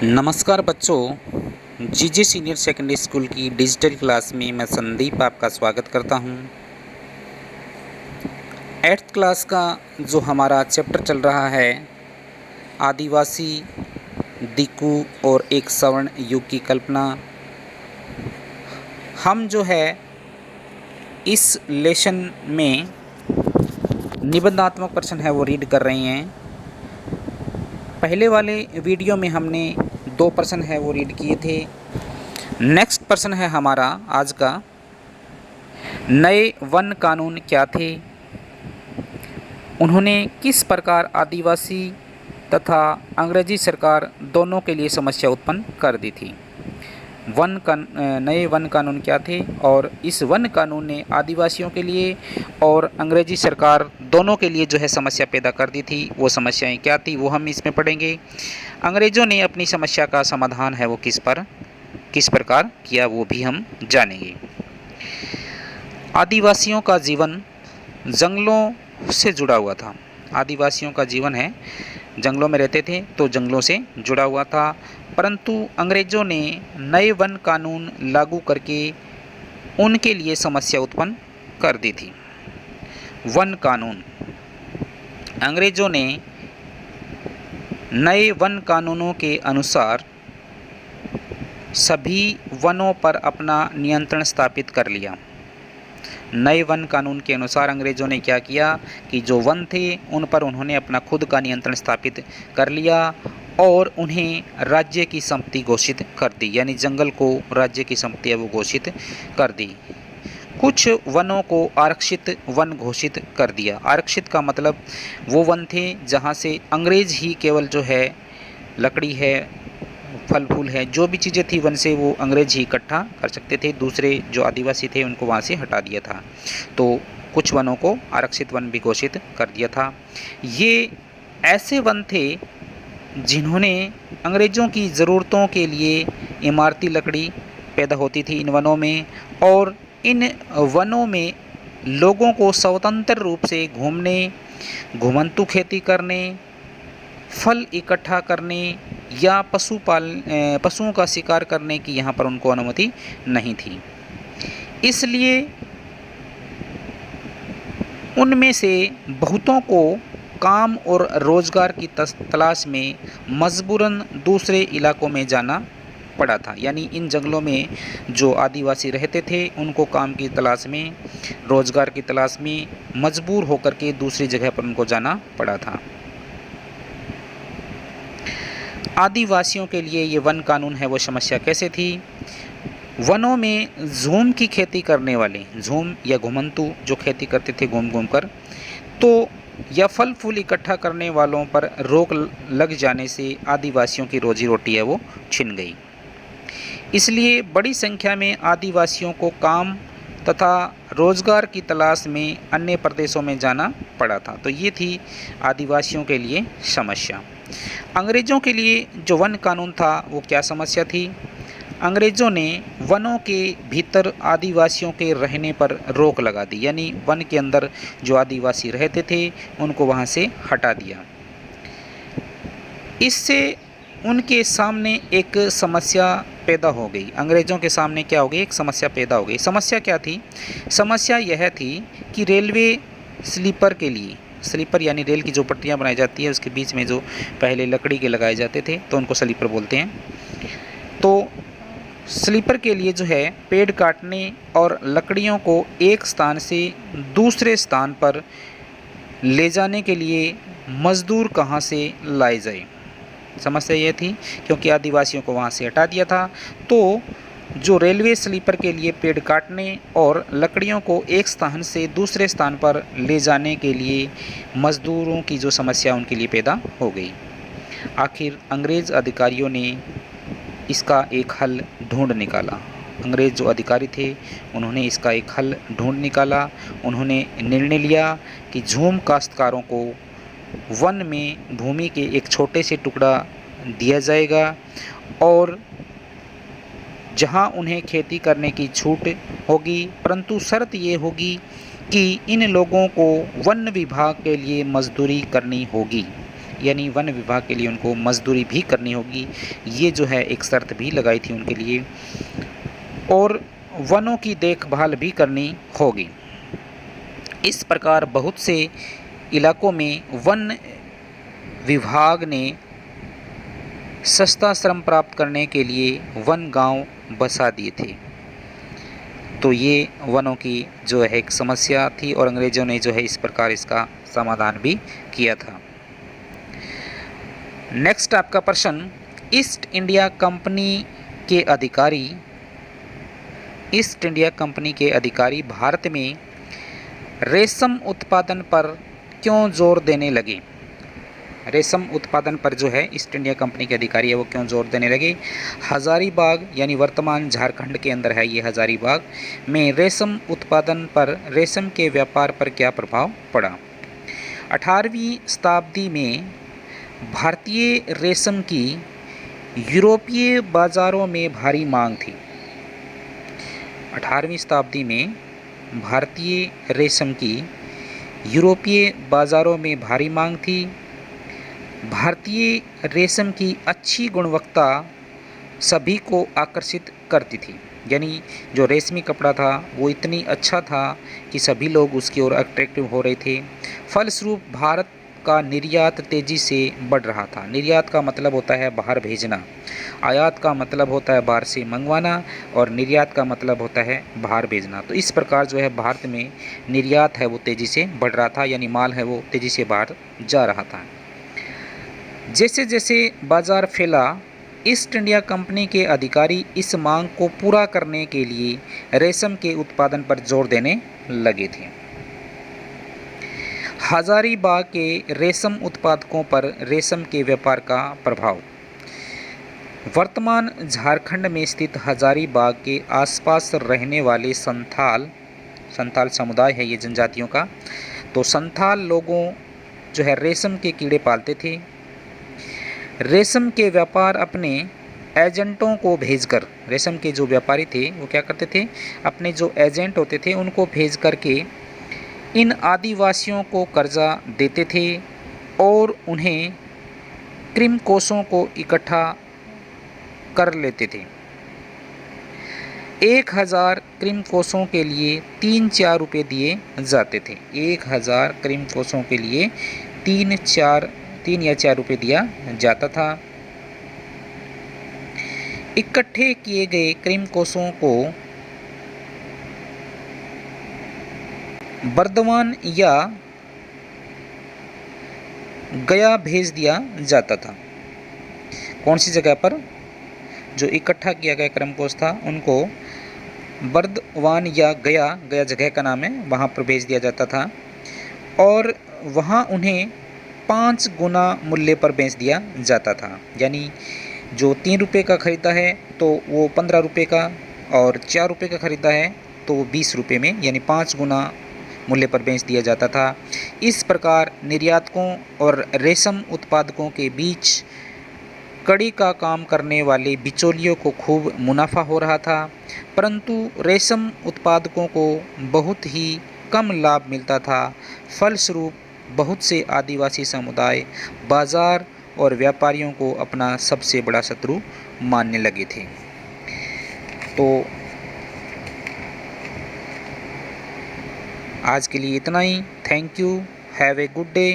नमस्कार बच्चों, जीजे सीनियर सेकेंडरी स्कूल की डिजिटल क्लास में मैं संदीप आपका स्वागत करता हूं। 8th क्लास का जो हमारा चैप्टर चल रहा है आदिवासी, दिकू और एक सवर्ण युग की कल्पना, हम जो है इस लेसन में निबंधात्मक प्रश्न है वो रीड कर रहे हैं। पहले वाले वीडियो में हमने 2 प्रश्न है वो रीड किए थे। नेक्स्ट प्रश्न है हमारा आज का, नए वन कानून क्या थे? उन्होंने किस प्रकार आदिवासी तथा अंग्रेजी सरकार दोनों के लिए समस्या उत्पन्न कर दी थी? नए वन कानून क्या थे और इस वन कानून ने आदिवासियों के लिए और अंग्रेजी सरकार दोनों के लिए जो है समस्या पैदा कर दी थी। वो समस्याएं क्या थी वो हम इसमें पढ़ेंगे। अंग्रेज़ों ने अपनी समस्या का समाधान है वो किस प्रकार किया वो भी हम जानेंगे। आदिवासियों का जीवन जंगलों से जुड़ा हुआ था। आदिवासियों का जीवन है जंगलों में रहते थे तो जंगलों से जुड़ा हुआ था, परंतु अंग्रेज़ों ने नए वन कानून लागू करके उनके लिए समस्या उत्पन्न कर दी थी। वन कानून, अंग्रेज़ों ने नए वन कानूनों के अनुसार सभी वनों पर अपना नियंत्रण स्थापित कर लिया। नए वन कानून के अनुसार अंग्रेज़ों ने क्या किया कि जो वन थे उन पर उन्होंने अपना खुद का नियंत्रण स्थापित कर लिया और उन्हें राज्य की संपत्ति घोषित कर दी, यानी जंगल को राज्य की संपत्ति है वो घोषित कर दी। कुछ वनों को आरक्षित वन घोषित कर दिया। आरक्षित का मतलब वो वन थे जहाँ से अंग्रेज़ ही केवल जो है लकड़ी है, फल फूल है, जो भी चीज़ें थी वन से वो अंग्रेज ही इकट्ठा कर सकते थे, दूसरे जो आदिवासी थे उनको वहाँ से हटा दिया था। तो कुछ वनों को आरक्षित वन भी घोषित कर दिया था। ये ऐसे वन थे जिन्होंने अंग्रेज़ों की ज़रूरतों के लिए इमारती लकड़ी पैदा होती थी इन वनों में, और इन वनों में लोगों को स्वतंत्र रूप से घूमने, घुमंतू खेती करने, फल इकट्ठा करने या पशुओं का शिकार करने की यहाँ पर उनको अनुमति नहीं थी। इसलिए उनमें से बहुतों को काम और रोज़गार की तलाश में मजबूरन दूसरे इलाकों में जाना पड़ा था। यानी इन जंगलों में जो आदिवासी रहते थे उनको काम की तलाश में, रोज़गार की तलाश में मजबूर होकर के दूसरी जगह पर उनको जाना पड़ा था। आदिवासियों के लिए ये वन कानून है वो समस्या कैसे थी? वनों में झूम की खेती करने वाले, झूम या घुमंतू जो खेती करते थे घूम घूम कर, तो या फल फूल इकट्ठा करने वालों पर रोक लग जाने से आदिवासियों की रोजी रोटी है वो छिन गई। इसलिए बड़ी संख्या में आदिवासियों को काम तथा रोज़गार की तलाश में अन्य प्रदेशों में जाना पड़ा था। तो ये थी आदिवासियों के लिए समस्या। अंग्रेज़ों के लिए जो वन कानून था वो क्या समस्या थी? अंग्रेज़ों ने वनों के भीतर आदिवासियों के रहने पर रोक लगा दी, यानी वन के अंदर जो आदिवासी रहते थे उनको वहाँ से हटा दिया। इससे उनके सामने एक समस्या पैदा हो गई। अंग्रेज़ों के सामने क्या हो गई? एक समस्या पैदा हो गई। समस्या क्या थी? समस्या यह थी कि रेलवे स्लीपर के लिए, स्लीपर यानी रेल की जो पटरियां बनाई जाती है उसके बीच में जो पहले लकड़ी के लगाए जाते थे तो उनको स्लीपर बोलते हैं। तो स्लीपर के लिए जो है पेड़ काटने और लकड़ियों को एक स्थान से दूसरे स्थान पर ले जाने के लिए मज़दूर कहाँ से लाए जाए? समस्या यह थी क्योंकि आदिवासियों को वहाँ से हटा दिया था, तो जो रेलवे स्लीपर के लिए पेड़ काटने और लकड़ियों को एक स्थान से दूसरे स्थान पर ले जाने के लिए मज़दूरों की जो समस्या उनके लिए पैदा हो गई। आखिर अंग्रेज़ अधिकारियों ने इसका एक हल ढूंढ निकाला। अंग्रेज़ जो अधिकारी थे उन्होंने इसका एक हल ढूंढ निकाला। उन्होंने निर्णय लिया कि झूम काश्तकारों को वन में भूमि के एक छोटे से टुकड़ा दिया जाएगा और जहां उन्हें खेती करने की छूट होगी, परंतु शर्त ये होगी कि इन लोगों को वन विभाग के लिए मजदूरी करनी होगी। यानी वन विभाग के लिए उनको मजदूरी भी करनी होगी, ये जो है एक शर्त भी लगाई थी उनके लिए, और वनों की देखभाल भी करनी होगी। इस प्रकार बहुत से इलाकों में वन विभाग ने सस्ता श्रम प्राप्त करने के लिए वन गांव बसा दिए थे। तो ये वनों की जो है एक समस्या थी और अंग्रेज़ों ने जो है इस प्रकार इसका समाधान भी किया था। नेक्स्ट आपका प्रश्न, ईस्ट इंडिया कंपनी के अधिकारी भारत में रेशम उत्पादन पर क्यों जोर देने लगे? रेशम उत्पादन पर जो है ईस्ट इंडिया कंपनी के अधिकारी है वो क्यों जोर देने लगे? हजारीबाग यानी वर्तमान झारखंड के अंदर है ये हजारीबाग में रेशम उत्पादन पर रेशम के व्यापार पर क्या प्रभाव पड़ा? 18वीं शताब्दी में भारतीय रेशम की यूरोपीय बाज़ारों में भारी मांग थी। 18वीं शताब्दी में भारतीय रेशम की यूरोपीय बाज़ारों में भारी मांग थी। भारतीय रेशम की अच्छी गुणवत्ता सभी को आकर्षित करती थी, यानी जो रेशमी कपड़ा था वो इतनी अच्छा था कि सभी लोग उसकी ओर अट्रैक्टिव हो रहे थे। फलस्वरूप भारत का निर्यात तेज़ी से बढ़ रहा था। निर्यात का मतलब होता है बाहर भेजना, आयात का मतलब होता है बाहर से मंगवाना, और निर्यात का मतलब होता है बाहर भेजना। तो इस प्रकार जो है भारत में निर्यात है वो तेज़ी से बढ़ रहा था, यानी माल है वो तेज़ी से बाहर जा रहा था। जैसे जैसे बाजार फैला, ईस्ट इंडिया कंपनी के अधिकारी इस मांग को पूरा करने के लिए रेशम के उत्पादन पर जोर देने लगे थे। हजारीबाग के रेशम उत्पादकों पर रेशम के व्यापार का प्रभाव। वर्तमान झारखंड में स्थित हजारीबाग के आसपास रहने वाले संथाल समुदाय है ये जनजातियों का। तो संथाल लोगों जो है रेशम के कीड़े पालते थे। रेशम के व्यापार अपने एजेंटों को भेजकर, रेशम के जो व्यापारी थे वो क्या करते थे, अपने जो एजेंट होते थे उनको भेज करके इन आदिवासियों को कर्जा देते थे और उन्हें कृमिकोशों को इकट्ठा कर लेते थे। 1000 कृमिकोशों के लिए 3-4 रुपये दिए जाते थे। 1000 कृमिकोशों के लिए 3 या 4 रुपये दिया जाता था। इकट्ठे किए गए कृमिकोशों को बर्दवान या गया भेज दिया जाता था। कौन सी जगह पर? जो इकट्ठा किया गया कृमिकोश था उनको बर्दवान या गया जगह का नाम है, वहाँ पर भेज दिया जाता था और वहाँ उन्हें 5 गुना मूल्य पर बेच दिया जाता था। यानी जो 3 रुपये का ख़रीदा है तो वो 15 रुपये का, और 4 रुपये का ख़रीदा है तो वो 20 रुपये में, यानी 5 गुना मूल्य पर बेच दिया जाता था। इस प्रकार निर्यातकों और रेशम उत्पादकों के बीच कड़ी का काम करने वाले बिचौलियों को खूब मुनाफा हो रहा था, परंतु रेशम उत्पादकों को बहुत ही कम लाभ मिलता था। फलस्वरूप बहुत से आदिवासी समुदाय बाजार और व्यापारियों को अपना सबसे बड़ा शत्रु मानने लगे थे। तो आज के लिए इतना ही। Thank you, have a good day.